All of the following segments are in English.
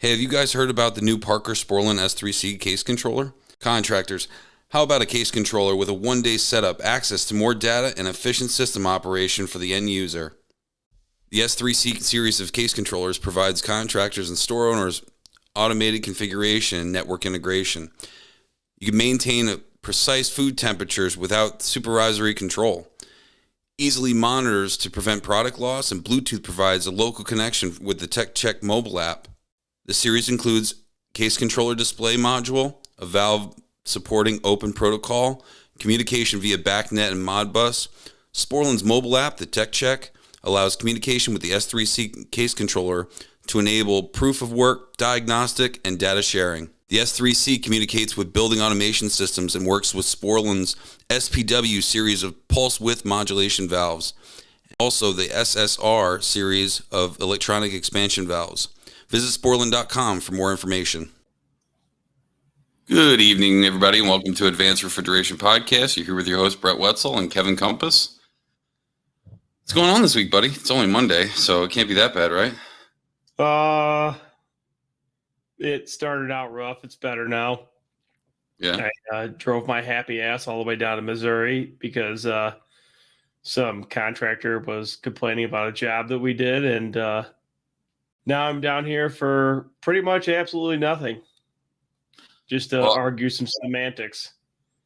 Hey, have you guys heard about the new Parker Sporlan S3C case controller? Contractors, how about a case controller with a one-day setup, access to more data, and efficient system operation for the end user? The S3C series of case controllers provides contractors and store owners automated configuration and network integration. You can maintain precise food temperatures without supervisory control. Easily monitors to prevent product loss, and Bluetooth provides a local connection with the TechCheck mobile app. The series includes case controller display module, a valve supporting open protocol, communication via BACnet and Modbus. Sporlan's mobile app, the TechCheck, allows communication with the S3C case controller to enable proof of work, diagnostic, and data sharing. The S3C communicates with building automation systems and works with Sporlan's SPW series of pulse width modulation valves, also the SSR series of electronic expansion valves. Visit Sporlan.com for more information. Good evening, everybody, and welcome to Advanced Refrigeration Podcast. You're here with your host, Brett Wetzel and Kevin Compass. What's going on this week, buddy? It's only Monday, so it can't be that bad, right? It started out rough. It's better now. Yeah. I drove my happy ass all the way down to Missouri because some contractor was complaining about a job that we did, and now I'm down here for pretty much absolutely nothing, just to argue some semantics.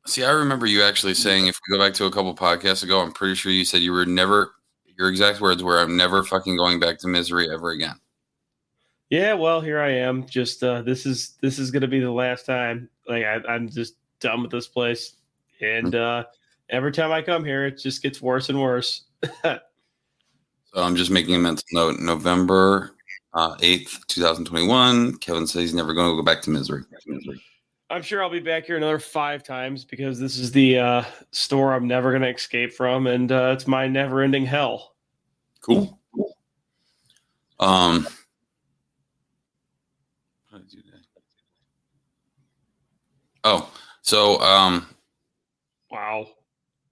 See, I remember you actually saying, if we go back to a couple podcasts ago, I'm pretty sure you said you were never, your exact words were, I'm never fucking going back to Missouri ever again. Yeah, well, here I am. Just this is going to be the last time. Like I'm just done with this place, and every time I come here, it just gets worse and worse. So I'm just making a mental note. November 8th, 2021. Kevin says he's never going to go back to Missouri. I'm sure I'll be back here another 5 times because this is the store I'm never going to escape from, and it's my never-ending hell. Cool. Wow.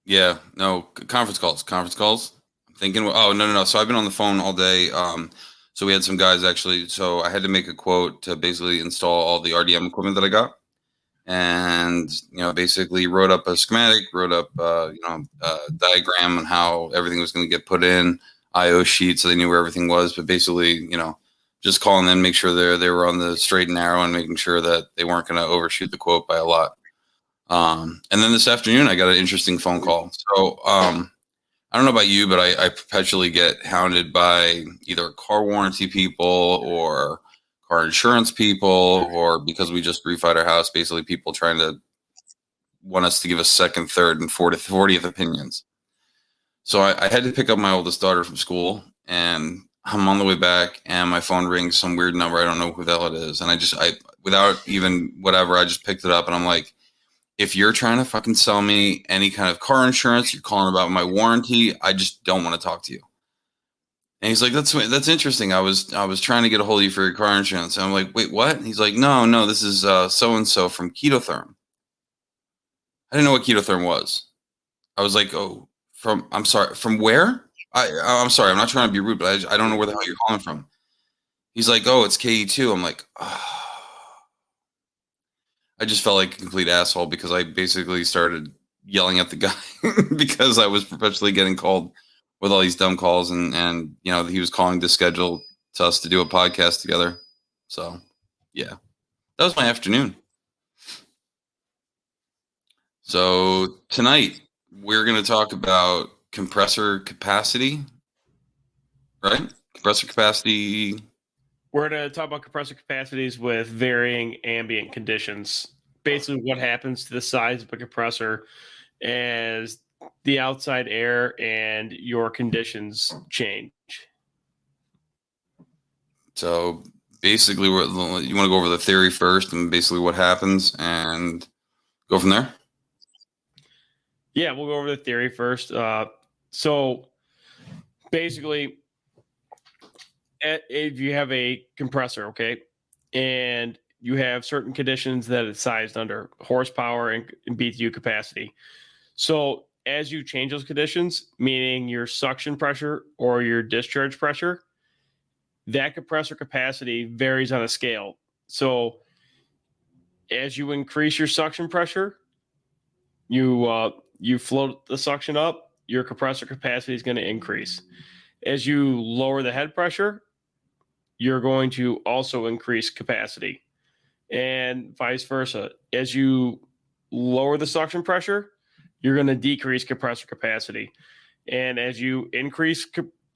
Yeah, no, conference calls. I'm thinking, no. So I've been on the phone all day. So we had some guys actually, so I had to make a quote to basically install all the RDM equipment that I got. And, basically wrote up a schematic, wrote up, a diagram on how everything was going to get put in, IO sheet, so they knew where everything was. But basically, just calling them, make sure they were on the straight and narrow and making sure that they weren't going to overshoot the quote by a lot. And then this afternoon, I got an interesting phone call. So I don't know about you, but I perpetually get hounded by either car warranty people or car insurance people, or because we just refied our house, basically people trying to want us to give us second, third, and 40th opinions. So I had to pick up my oldest daughter from school, and I'm on the way back, and my phone rings, some weird number. I don't know who the hell it is. And I without even whatever, I just picked it up, and I'm like, if you're trying to fucking sell me any kind of car insurance, you're calling about my warranty, I just don't want to talk to you. And he's like, that's interesting. I was trying to get a hold of you for your car insurance. And I'm like, wait, what? And he's like, no, this is so-and-so from Ketotherm. I didn't know what Ketotherm was. I was like, I'm sorry, from where? I'm sorry, I'm not trying to be rude, but I don't know where the hell you're calling from. He's like, it's KE2. I'm like, I just felt like a complete asshole because I basically started yelling at the guy because I was perpetually getting called with all these dumb calls, and he was calling to schedule us to do a podcast together. So yeah, that was my afternoon. So tonight we're going to talk about compressor capacity, right? Compressor capacity. We're going to talk about compressor capacities with varying ambient conditions. Basically what happens to the size of a compressor as the outside air and your conditions change. So basically, you want to go over the theory first and basically what happens and go from there? Yeah, we'll go over the theory first. So basically, if you have a compressor, okay, and you have certain conditions that it's sized under, horsepower and BTU capacity. So as you change those conditions, meaning your suction pressure or your discharge pressure, that compressor capacity varies on a scale. So as you increase your suction pressure, you float the suction up, your compressor capacity is going to increase. As you lower the head pressure, you're going to also increase capacity, and vice versa. As you lower the suction pressure, you're going to decrease compressor capacity, and as you increase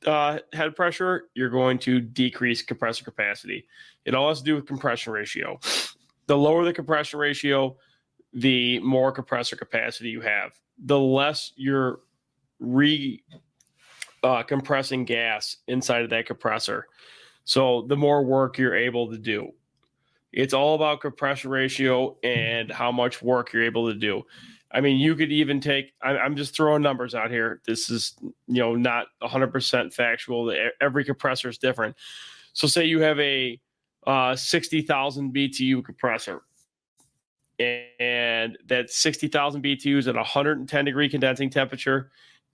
head pressure, you're going to decrease compressor capacity. It all has to do with compression ratio. The lower the compression ratio, the more compressor capacity you have. The less you're compressing gas inside of that compressor. So the more work you're able to do. It's all about compression ratio and how much work you're able to do. I mean, you could even take, I'm just throwing numbers out here. This is, not 100% factual. Every compressor is different. So say you have a 60,000 BTU compressor, and that 60,000 BTUs at 110 degree condensing temperature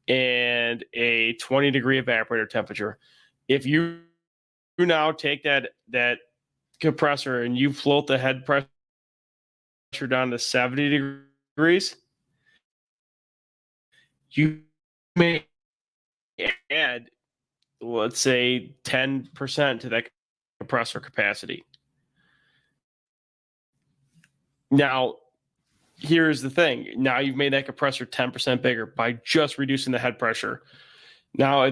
and a 20 degree evaporator temperature. If you now take that compressor and you float the head pressure down to 70 degrees, you may add, let's say, 10% to that compressor capacity. Now, here's the thing. Now you've made that compressor 10% bigger by just reducing the head pressure. Now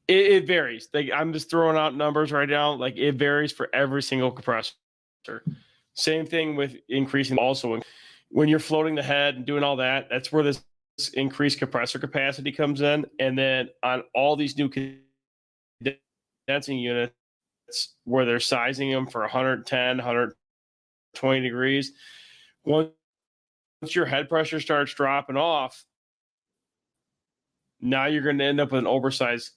it varies. Like, I'm just throwing out numbers right now. Like, it varies for every single compressor. Same thing with increasing. Also, when you're floating the head and doing all that, that's where this increased compressor capacity comes in. And then on all these new condensing units, where they're sizing them for 110, 120 degrees, once your head pressure starts dropping off, now you're going to end up with an oversized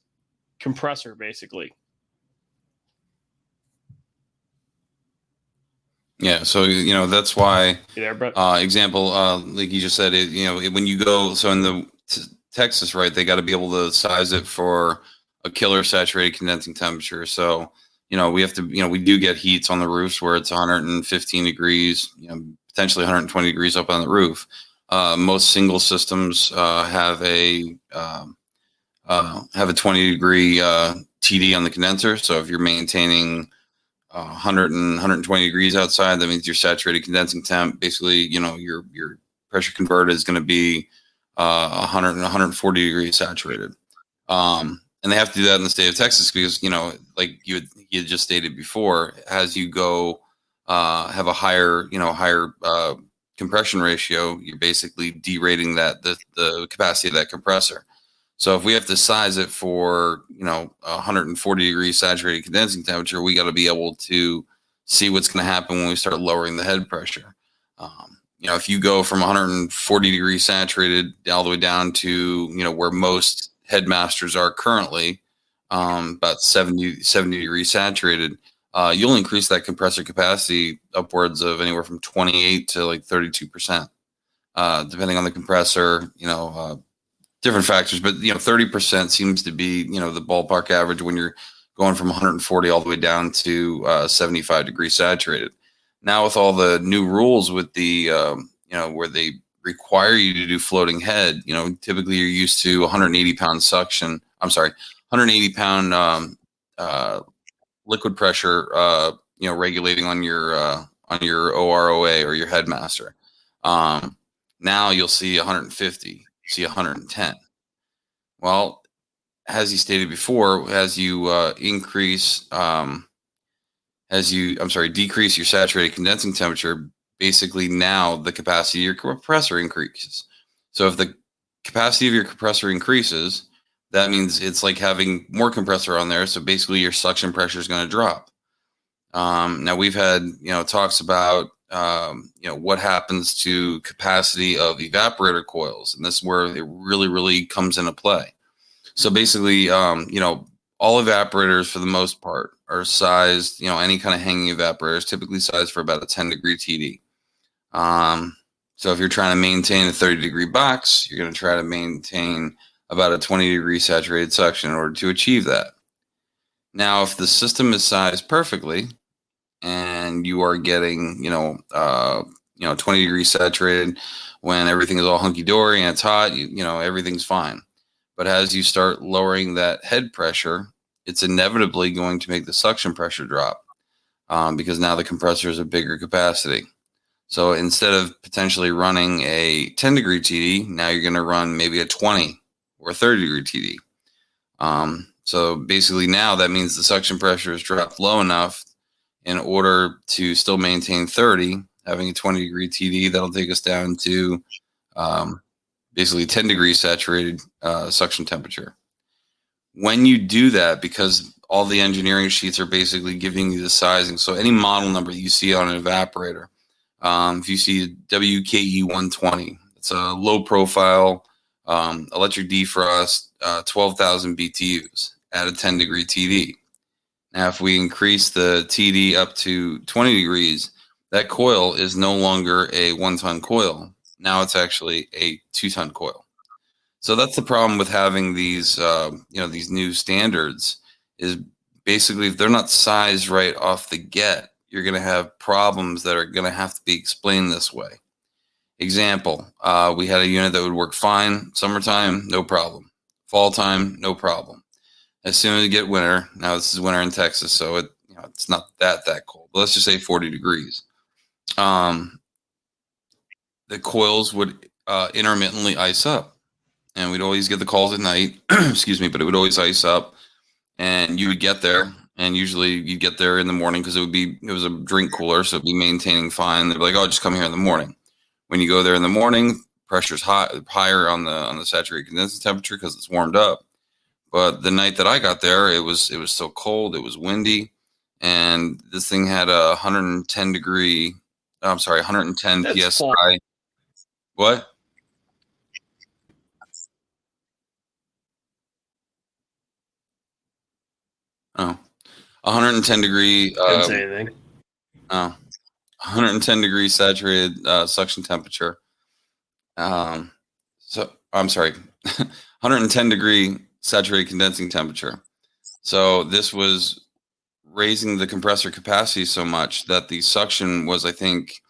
compressor, basically. Yeah, so that's why. There, but Example, like you just said, when you go, so in the Texas, right, they got to be able to size it for a killer saturated condensing temperature. So we have to, we do get heats on the roofs where it's 115 degrees, potentially 120 degrees up on the roof. Most single systems have a 20 degree TD on the condenser. So if you're maintaining 100 and 120 degrees outside, that means your saturated condensing temp, basically, your pressure converter is going to be 100 and 140 degrees saturated. And they have to do that in the state of Texas because, like you had just stated before, as you go have a higher compression ratio, you're basically derating the capacity of that compressor. So if we have to size it for 140 degrees saturated condensing temperature, we got to be able to see what's going to happen when we start lowering the head pressure. If you go from 140 degrees saturated all the way down to where most headmasters are currently, about 70 degrees saturated, you'll increase that compressor capacity upwards of anywhere from 28 to like 32%, depending on the compressor. Different factors, but 30% seems to be the ballpark average when you're going from 140 all the way down to 75 degrees saturated. Now with all the new rules with the where they require you to do floating head, typically you're used to 180 pound suction. I'm sorry, 180 pound liquid pressure, regulating on your OROA or your headmaster. Now you'll see 150. See 110. Well, as you stated before, as you decrease your saturated condensing temperature, basically now the capacity of your compressor increases. So if the capacity of your compressor increases, that means it's like having more compressor on there. So basically your suction pressure is going to drop. Now we've had, talks about, what happens to capacity of evaporator coils. And this is where it really, really comes into play. So basically, all evaporators for the most part are sized, any kind of hanging evaporator is typically sized for about a 10 degree TD. So if you're trying to maintain a 30 degree box, you're going to try to maintain about a 20 degree saturated suction in order to achieve that. Now, if the system is sized perfectly and you are getting, 20 degrees saturated when everything is all hunky dory and it's hot, everything's fine. But as you start lowering that head pressure, it's inevitably going to make the suction pressure drop, because now the compressor is a bigger capacity. So instead of potentially running a 10-degree TD, now you're going to run maybe a 20 or 30-degree TD. So basically now that means the suction pressure is dropped low enough in order to still maintain 30. Having a 20-degree TD, that'll take us down to basically 10 degrees saturated suction temperature. When you do that, because all the engineering sheets are basically giving you the sizing, so any model number you see on an evaporator, if you see WKE 120, it's a low profile electric defrost, 12,000 BTUs at a 10-degree TD. Now, if we increase the TD up to 20 degrees, that coil is no longer a 1-ton coil. Now it's actually a 2-ton coil. So that's the problem with having these, these new standards, is basically if they're not sized right off the get, you're going to have problems that are going to have to be explained this way. Example, we had a unit that would work fine. Summertime, no problem. Fall time, no problem. As soon as you get winter, now this is winter in Texas, so it's not that cold. But let's just say 40 degrees. The coils would intermittently ice up, and we'd always get the calls at night. Excuse me, but it would always ice up, and you would get there, and usually you'd get there in the morning because it was a drink cooler, so it'd be maintaining fine. They'd be like, "Oh, just come here in the morning." When you go there in the morning, pressure's higher on the saturated condensing temperature because it's warmed up. But the night that I got there, it was so cold, it was windy, and this thing had a 110 degree. I'm sorry, 110 That's psi. What? Oh, 110 degree. Didn't say anything. Oh, 110 degree saturated suction temperature. So I'm sorry, 110 degree saturated condensing temperature. So this was raising the compressor capacity so much that the suction was, I think,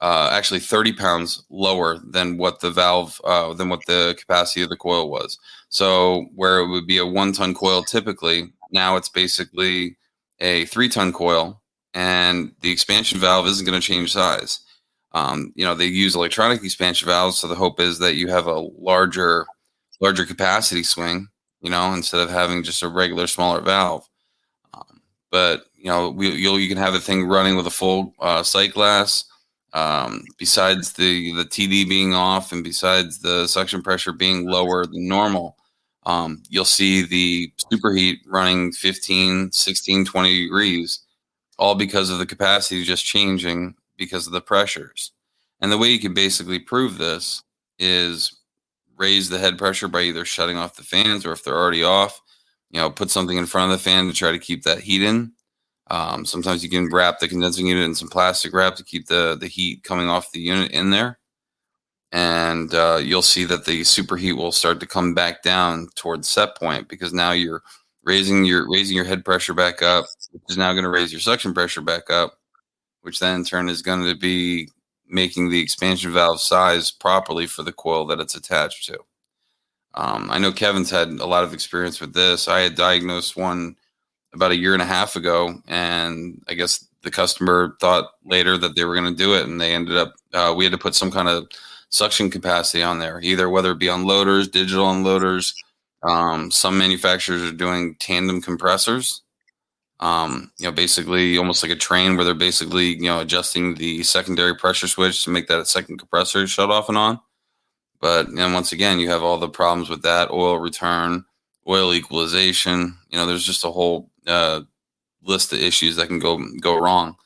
actually 30 pounds lower than what the valve, than what the capacity of the coil was. So where it would be a 1-ton coil typically, now it's basically a 3-ton coil, and the expansion valve isn't going to change size. They use electronic expansion valves, so the hope is that you have a larger capacity swing, instead of having just a regular smaller valve. But you can have the thing running with a full sight glass. Besides the TD being off, and besides the suction pressure being lower than normal, you'll see the superheat running 15, 16, 20 degrees, all because of the capacity just changing because of the pressures. And the way you can basically prove this is raise the head pressure by either shutting off the fans, or if they're already off, put something in front of the fan to try to keep that heat in. Sometimes you can wrap the condensing unit in some plastic wrap to keep the heat coming off the unit in there. And you'll see that the superheat will start to come back down towards set point, because now you're raising your head pressure back up, which is now going to raise your suction pressure back up, which then in turn is going to be making the expansion valve size properly for the coil that it's attached to. I know Kevin's had a lot of experience with this. I had diagnosed one about a year and a half ago, and I guess the customer thought later that they were going to do it, and they ended up, we had to put some kind of suction capacity on there, either whether it be unloaders, digital unloaders. Some manufacturers are doing tandem compressors, basically almost like a train, where they're basically, adjusting the secondary pressure switch to make that a second compressor shut off and on. But once again, you have all the problems with that: oil return, oil equalization. There's just a whole list of issues that can go wrong.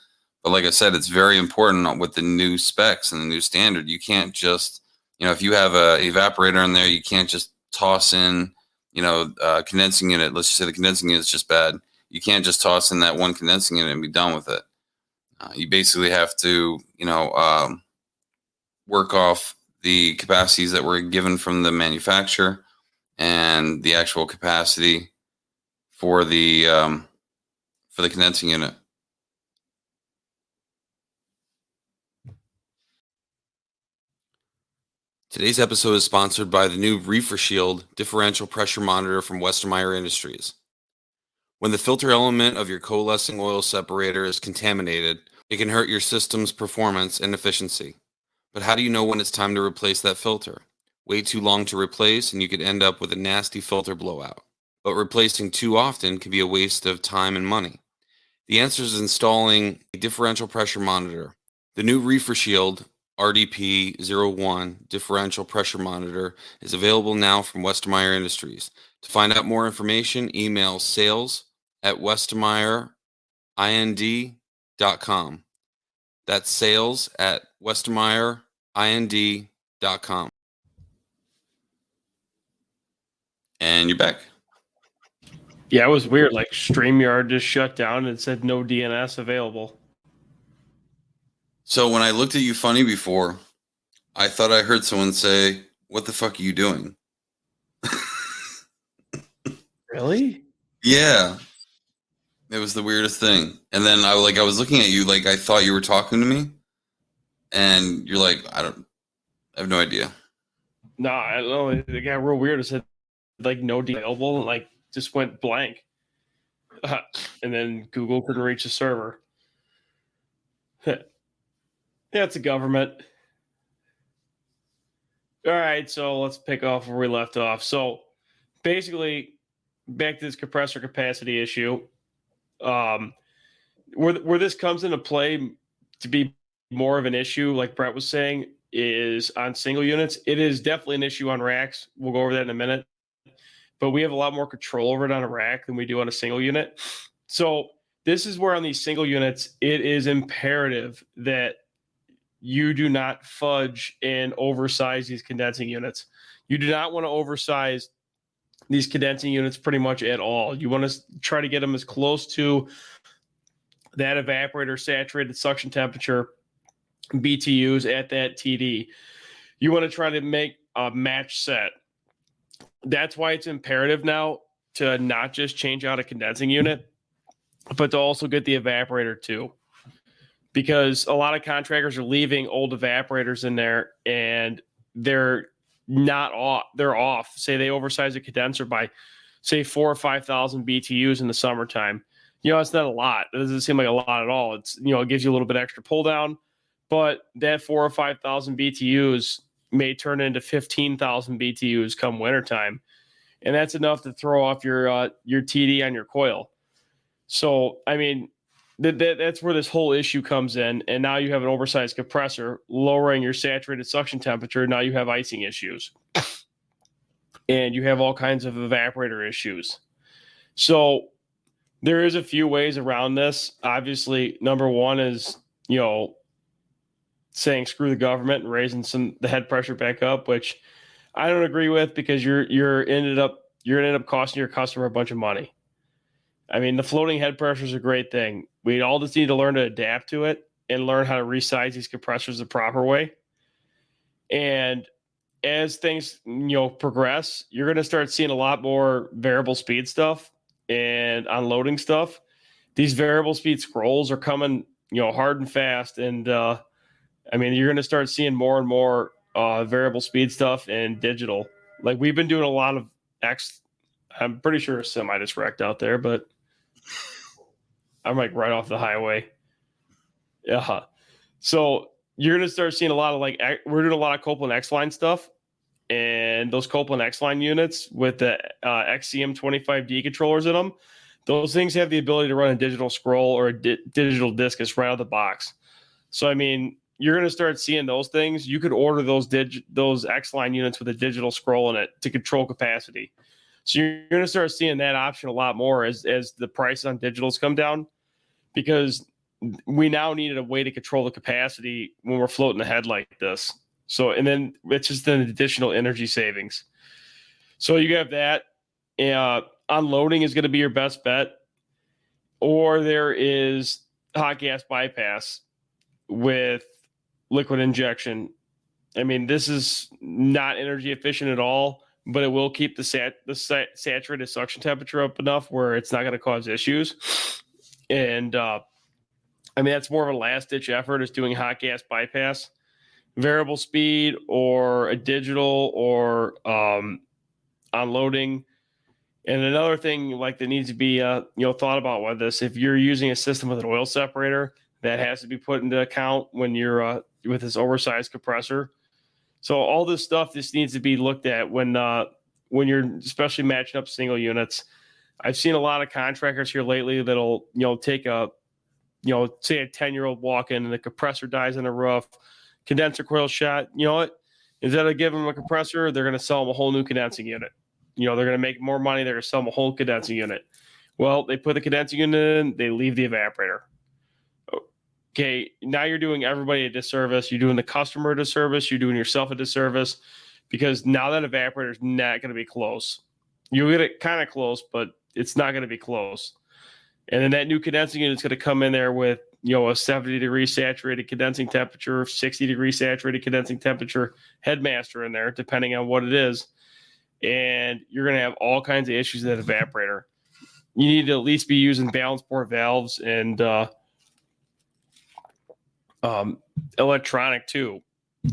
But like I said, it's very important with the new specs and the new standard. You can't just, if you have a evaporator in there, you can't just toss in, condensing unit. Let's just say the condensing unit is just bad. You can't just toss in that one condensing unit and be done with it. You basically have to, work off the capacities that were given from the manufacturer and the actual capacity for the for the condensing unit. Today's episode is sponsored by the new Reefer Shield differential pressure monitor from Westermeyer Industries. When the filter element of your coalescing oil separator is contaminated, it can hurt your system's performance and efficiency. But how do you know when it's time to replace that filter? Wait too long to replace and you could end up with a nasty filter blowout. But replacing too often can be a waste of time and money. The answer is installing a differential pressure monitor. The new Reefer Shield RDP-01 differential pressure monitor is available now from Westermeyer Industries. To find out more information, email sales@westermeyerind.com. That's sales@westermeyerind.com. And you're back. Yeah, it was weird. Like StreamYard just shut down and said no DNS available. So when I looked at you funny before, I thought I heard someone say, "What the fuck are you doing?" Really? Yeah. It was the weirdest thing. And then I was looking at you like I thought you were talking to me. And you're like, I have no idea. No, I don't know. It got real weird. It said like no DNS available, and like just went blank. And then Google couldn't reach the server. Yeah, it's a government. All right, so let's pick off where we left off. So basically, back to this compressor capacity issue. Where this comes into play to be more of an issue, like Brett was saying, is on single units. It is definitely an issue on racks. We'll go over that in a minute. But we have a lot more control over it on a rack than we do on a single unit. So this is where on these single units, it is imperative that you do not fudge and oversize these condensing units. You do not want to oversize these condensing units pretty much at all. You want to try to get them as close to that evaporator saturated suction temperature BTUs at that TD. You want to try to make a match set. That's why it's imperative now to not just change out a condensing unit, but to also get the evaporator too. Because a lot of contractors are leaving old evaporators in there and they're not off. They're off. Say they oversize a condenser by, say, 4,000 or 5,000 BTUs in the summertime. It's not a lot. It doesn't seem like a lot at all. It's, it gives you a little bit extra pull down, but that 4,000 or 5,000 BTUs may turn into 15,000 BTUs come wintertime. And that's enough to throw off your TD on your coil. So, I mean, that's where this whole issue comes in. And now you have an oversized compressor lowering your saturated suction temperature. Now you have icing issues. And you have all kinds of evaporator issues. So there is a few ways around this. Obviously, number one is, saying screw the government and raising the head pressure back up, which I don't agree with, because you're ended up costing your customer a bunch of money. I mean, the floating head pressure is a great thing. We all just need to learn to adapt to it and learn how to resize these compressors the proper way. And as things progress, you're going to start seeing a lot more variable speed stuff and unloading stuff. These variable speed scrolls are coming hard and fast, and you're going to start seeing more and more variable speed stuff and digital. Like, we've been doing a lot of I'm pretty sure a semi just wrecked out there, but I'm like right off the highway. Yeah. So you're going to start seeing a lot of we're doing a lot of Copeland X-Line stuff, and those Copeland X-Line units with the XCM25D controllers in them, those things have the ability to run a digital scroll or a digital discus right out of the box. So, I mean, you're going to start seeing those things. You could order those X-Line units with a digital scroll in it to control capacity. So you're going to start seeing that option a lot more as the price on digitals come down, because we now needed a way to control the capacity when we're floating ahead like this. So, and then it's just an additional energy savings. So you have that. Unloading is going to be your best bet. Or there is hot gas bypass with liquid injection. I mean, this is not energy efficient at all, but it will keep the saturated suction temperature up enough where it's not going to cause issues. And I mean, that's more of a last ditch effort, is doing hot gas bypass, variable speed, or a digital, or unloading. And another thing like that needs to be thought about with this, if you're using a system with an oil separator, that has to be put into account when you're with this oversized compressor. So all this stuff just needs to be looked at when you're especially matching up single units. I've seen a lot of contractors here lately that'll take a say a 10-year-old walk in and the compressor dies on the roof, condenser coil shot. You know what? Instead of giving them a compressor, they're going to sell them a whole new condensing unit. They're going to make more money. They're going to sell them a whole condensing unit. Well, they put the condensing unit in, they leave the evaporator. Okay, now you're doing everybody a disservice. You're doing the customer a disservice. You're doing yourself a disservice, because now that evaporator is not going to be close. You'll get it kind of close, but it's not going to be close. And then that new condensing unit is going to come in there with a 70-degree saturated condensing temperature, 60-degree saturated condensing temperature headmaster in there, depending on what it is. And you're going to have all kinds of issues with that evaporator. You need to at least be using balance port valves and electronic too.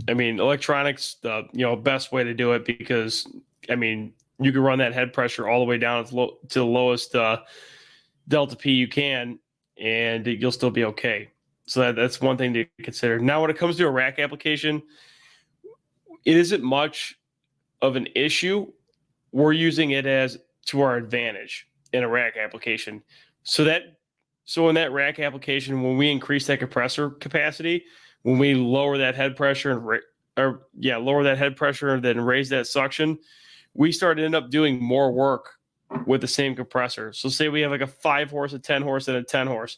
I mean, electronics, the best way to do it, because I mean, you can run that head pressure all the way down to the lowest delta P you can, and you'll still be okay. So that's one thing to consider. Now, when it comes to a rack application, it isn't much of an issue. We're using it as to our advantage in a rack application. So in that rack application, when we increase that compressor capacity, when we lower that head pressure lower that head pressure and then raise that suction, we start to end up doing more work with the same compressor. So say we have like a 5 horse, a 10 horse, and a 10 horse.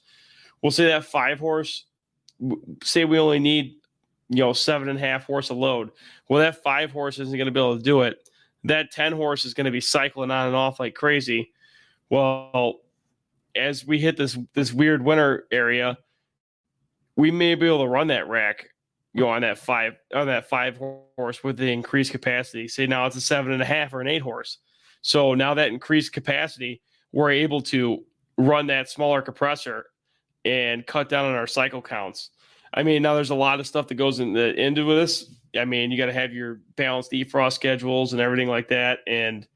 We'll say that 5 horse, say we only need 7.5 horse of load. Well, that 5 horse isn't going to be able to do it. That 10 horse is going to be cycling on and off like crazy. Well, as we hit this weird winter area, we may be able to run that rack, on that 5 horse with the increased capacity. Say now it's a 7.5 or an 8 horse. So now that increased capacity, we're able to run that smaller compressor and cut down on our cycle counts. I mean, now there's a lot of stuff that goes into this. I mean, you got to have your balanced defrost schedules and everything like that. And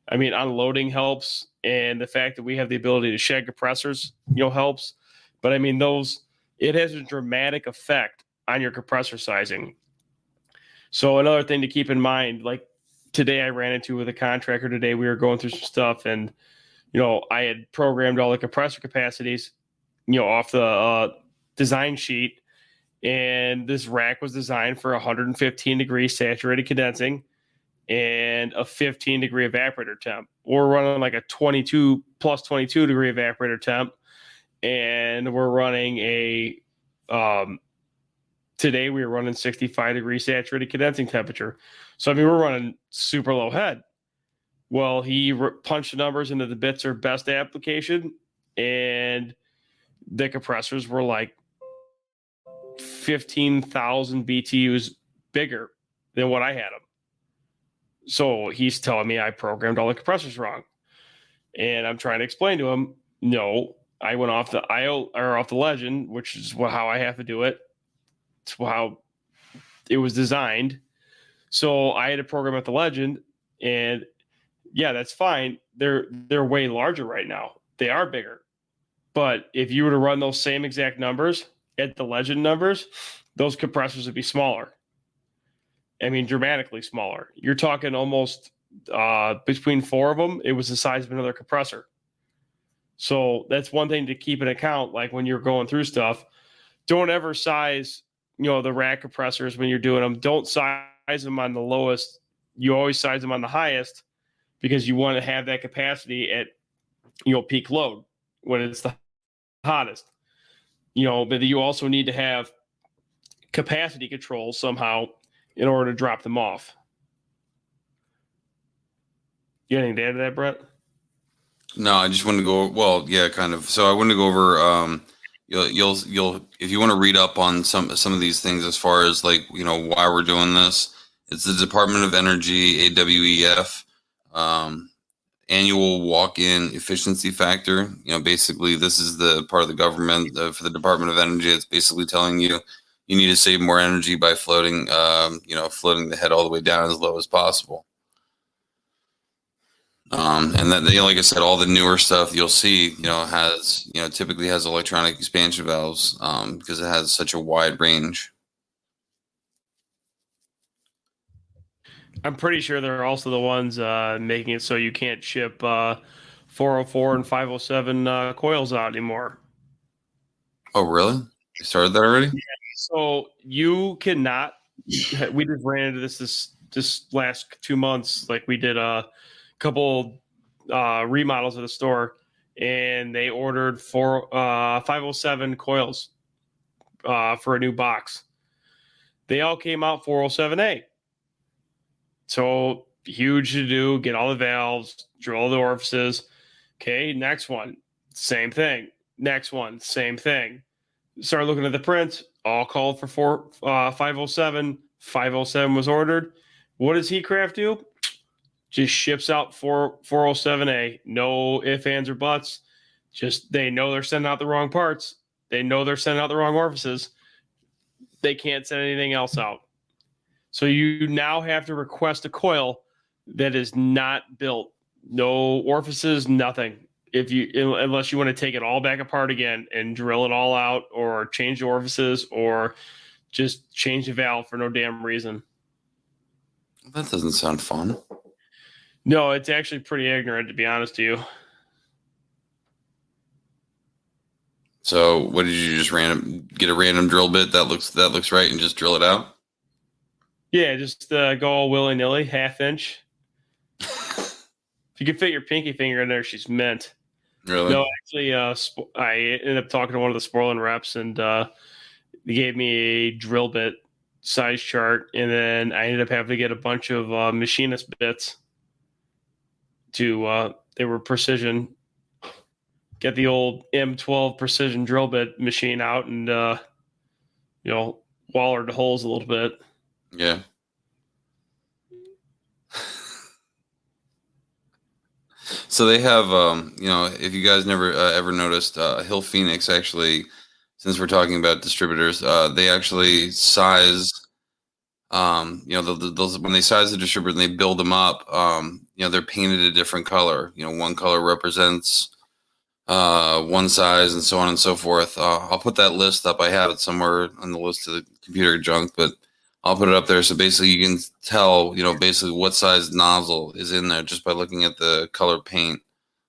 I mean, unloading helps. And the fact that we have the ability to shed compressors, helps. But I mean, it has a dramatic effect on your compressor sizing. So another thing to keep in mind, like today I ran into with a contractor today, we were going through some stuff, and, I had programmed all the compressor capacities, off the design sheet. And this rack was designed for 115 degrees saturated condensing and a 15 degree evaporator temp. We're running like a 22 plus 22 degree evaporator temp. And we're running today we were running 65 degree saturated condensing temperature. So, I mean, we're running super low head. Well, he punched the numbers into the Bitzer best application, and the compressors were like 15,000 BTUs bigger than what I had them. So he's telling me I programmed all the compressors wrong. And I'm trying to explain to him, no, I went off the off the legend, which is how I have to do it. It's how it was designed. So I had to program at the legend, and yeah, that's fine. They're way larger right now. They are bigger. But if you were to run those same exact numbers at the legend numbers, those compressors would be smaller. I mean, dramatically smaller. You're talking almost between 4 of them, it was the size of another compressor. So that's one thing to keep in account. Like when you're going through stuff, don't ever size, the rack compressors when you're doing them. Don't size them on the lowest. You always size them on the highest, because you want to have that capacity at, peak load when it's the hottest. But you also need to have capacity control somehow in order to drop them off. You got anything to add to that, Brett? No, I just wanted to go. Well, yeah, kind of. So I wanted to go over. You'll if you want to read up on some of these things as far as like why we're doing this. It's the Department of Energy, AWEF, annual walk-in efficiency factor. Basically, this is the part of the government for the Department of Energy. It's basically telling you need to save more energy by floating the head all the way down as low as possible. And then, like I said, all the newer stuff you'll see, has, typically has electronic expansion valves, because it has such a wide range. I'm pretty sure they're also the ones making it so you can't ship 404 and 507 coils out anymore. Oh, really? They started that already? Yeah, so you cannot. We just ran into this last 2 months. Like, we did a couple remodels of the store, and they ordered 507 coils for a new box. They all came out 407A. So huge to do, get all the valves, drill all the orifices. Okay, next one, same thing. Next one, same thing. Start looking at the prints, all called for 507. 507 was ordered. What does Heatcraft do? Just ships out 407A. No ifs, ands, or buts. Just, they know they're sending out the wrong parts. They know they're sending out the wrong orifices. They can't send anything else out. So you now have to request a coil that is not built. No orifices, nothing. Unless you want to take it all back apart again and drill it all out, or change the orifices, or just change the valve for no damn reason. That doesn't sound fun. No, it's actually pretty ignorant, to be honest to you. So what did you just get a random drill bit that looks right and just drill it out? Yeah, just go all willy-nilly, 1/2 inch. If you can fit your pinky finger in there, she's mint. Really? No, actually, I ended up talking to one of the Sporlan reps, and they gave me a drill bit size chart, and then I ended up having to get a bunch of machinist bits they were precision. Get the old M12 precision drill bit machine out and waller the holes a little bit. Yeah. So they have, if you guys never ever noticed, Hill Phoenix actually, since we're talking about distributors, they actually size, those when they size the distributor and they build them up, they're painted a different color. One color represents one size and so on and so forth. I'll put that list up. I have it somewhere on the list of the computer junk, but I'll put it up there. So basically you can tell, basically what size nozzle is in there just by looking at the color paint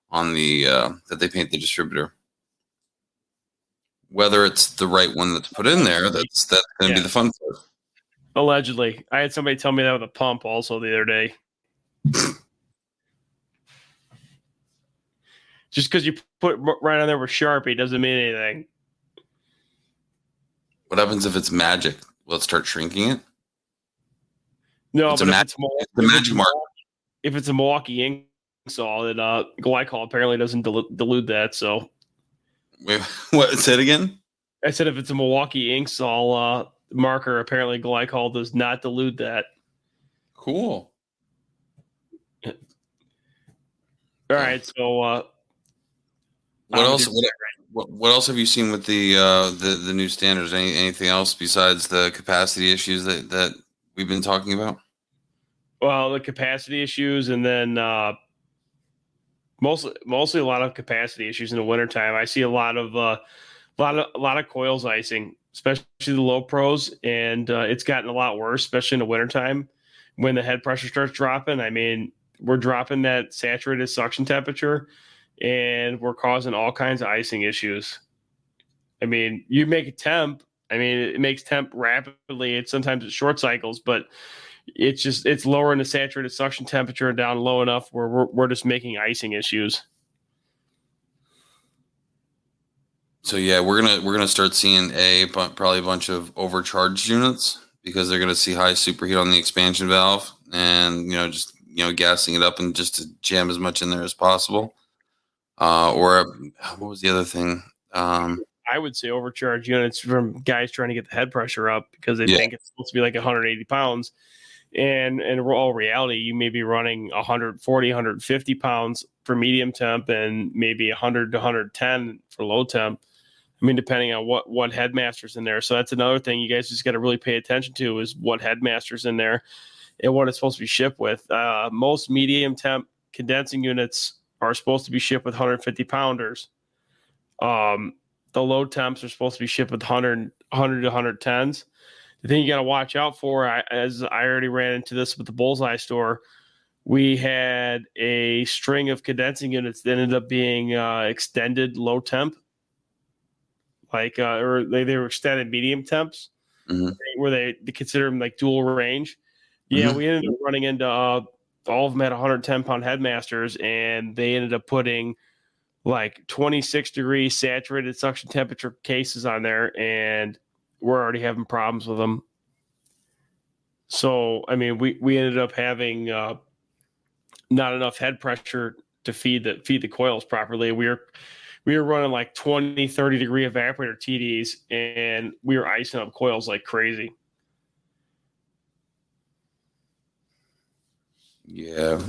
on the, that they paint the distributor. Whether it's the right one that's put in there, that's going to be the fun part. Allegedly. I had somebody tell me that with a pump also the other day. Just because you put right on there with Sharpie doesn't mean anything. What happens if it's magic? Will it start shrinking it? No, but if it's a Milwaukee ink saw, then glycol apparently doesn't dilute that. So, wait, what? Say it again. I said if it's a Milwaukee ink saw marker, apparently glycol does not dilute that. Cool. All right, so what else? What else have you seen with the new standards? Anything else besides the capacity issues that we've been talking about? Well, the capacity issues, and then mostly a lot of capacity issues in the wintertime. I see a lot of coils icing, especially the low pros, and it's gotten a lot worse, especially in the wintertime when the head pressure starts dropping. I mean, we're dropping that saturated suction temperature, and we're causing all kinds of icing issues. I mean, you make a temp. I mean, it makes temp rapidly. Sometimes it's short cycles, but it's lowering the saturated suction temperature down low enough where we're just making icing issues. So yeah, we're gonna start seeing probably a bunch of overcharged units because they're gonna see high superheat on the expansion valve, and just gassing it up and just to jam as much in there as possible. Or what was the other thing? I would say overcharged units from guys trying to get the head pressure up because they think it's supposed to be like 180 pounds. And in all reality, you may be running 140, 150 pounds for medium temp and maybe 100 to 110 for low temp. I mean, depending on what headmaster's in there. So that's another thing you guys just got to really pay attention to is what headmaster's in there and what it's supposed to be shipped with. Most medium temp condensing units are supposed to be shipped with 150 pounders. The low temps are supposed to be shipped with 100 to 110s. The thing you got to watch out for, as I already ran into this with the Bullseye store, we had a string of condensing units that ended up being extended low temp, or they were extended medium temps, where they consider them like dual range. Yeah, we ended up running into all of them had 110-pound headmasters, and they ended up putting like 26-degree saturated suction temperature cases on there, and we're already having problems with them. So, I mean, we ended up having not enough head pressure to feed the coils properly. We were running like 20, 30-degree evaporator TDs, and we were icing up coils like crazy. Yeah.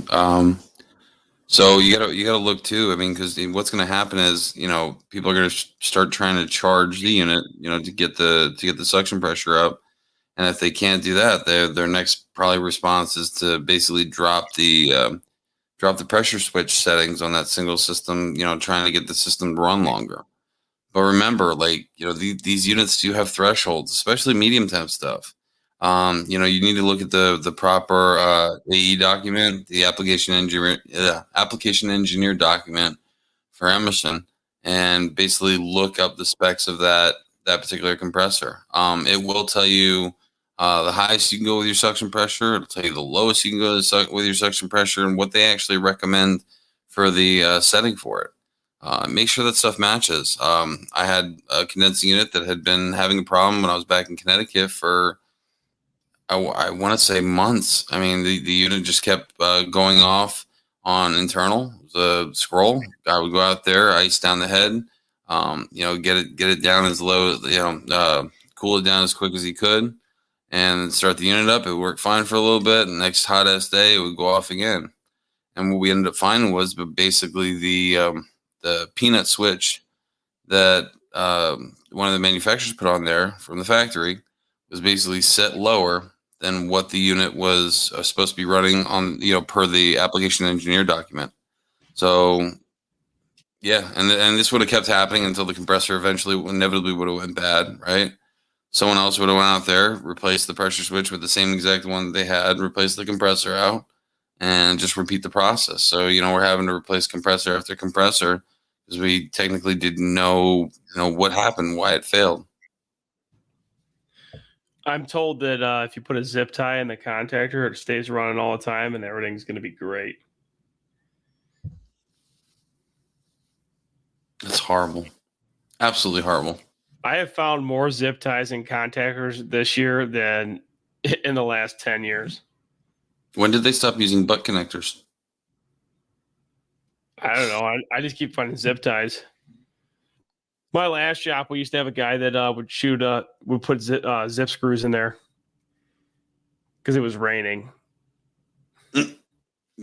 So you gotta look too. I mean, because what's going to happen is, people are going to start trying to charge the unit, to get the suction pressure up, and if they can't do that, their next probably response is to basically drop the pressure switch settings on that single system. Trying to get the system to run longer. But remember, these units do have thresholds, especially medium temp stuff. You need to look at the proper AE document, the application engineer document for Emerson, and basically look up the specs of that particular compressor. It will tell you the highest you can go with your suction pressure. It'll tell you the lowest you can go with your suction pressure, and what they actually recommend for the setting for it. Make sure that stuff matches. I had a condensing unit that had been having a problem when I was back in Connecticut for, I want to say, months. I mean, the unit just kept going off on internal. It was a scroll. Guy would go out there, ice down the head, get it down as low, cool it down as quick as he could, and start the unit up. It worked fine for a little bit. And next hot ass day, it would go off again. And what we ended up finding was, basically the peanut switch that one of the manufacturers put on there from the factory was basically set lower than what the unit was supposed to be running on, per the application engineer document. So, yeah, and this would have kept happening until the compressor eventually, inevitably, would have went bad, right? Someone else would have went out there, replaced the pressure switch with the same exact one that they had, replaced the compressor out, and just repeat the process. So, we're having to replace compressor after compressor because we technically didn't know, what happened, why it failed. I'm told that if you put a zip tie in the contactor, it stays running all the time, and everything's going to be great. That's horrible. Absolutely horrible. I have found more zip ties and contactors this year than in the last 10 years. When did they stop using butt connectors? I don't know. I just keep finding zip ties. My last shop, we used to have a guy that would put zip screws in there because it was raining. The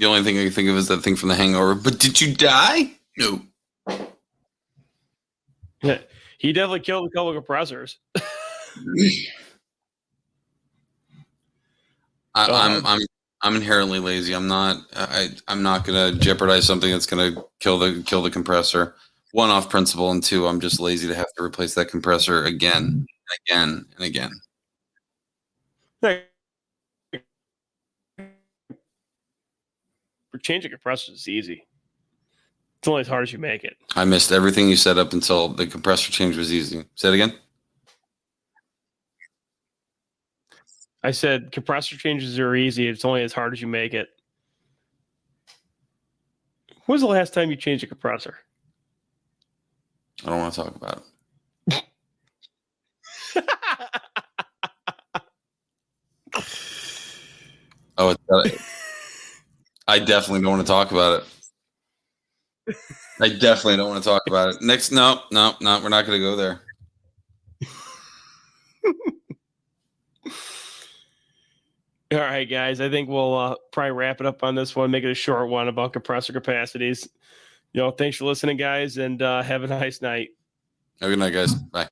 only thing I can think of is that thing from The Hangover. But did you die? No. Yeah, he definitely killed a couple of compressors. I'm inherently lazy. I'm not going to jeopardize something that's going to kill the compressor. One, off principle, and two, I'm just lazy to have to replace that compressor again, and again. For changing compressors is easy. It's only as hard as you make it. I missed everything you said up until the compressor change was easy. Say it again. I said compressor changes are easy. It's only as hard as you make it. When was the last time you changed a compressor? I don't want to talk about it. I definitely don't want to talk about it. I definitely don't want to talk about it. Next, no, we're not going to go there. All right, guys. I think we'll probably wrap it up on this one, make it a short one about compressor capacities. Thanks for listening, guys, and have a nice night. Have a good night, guys. Bye.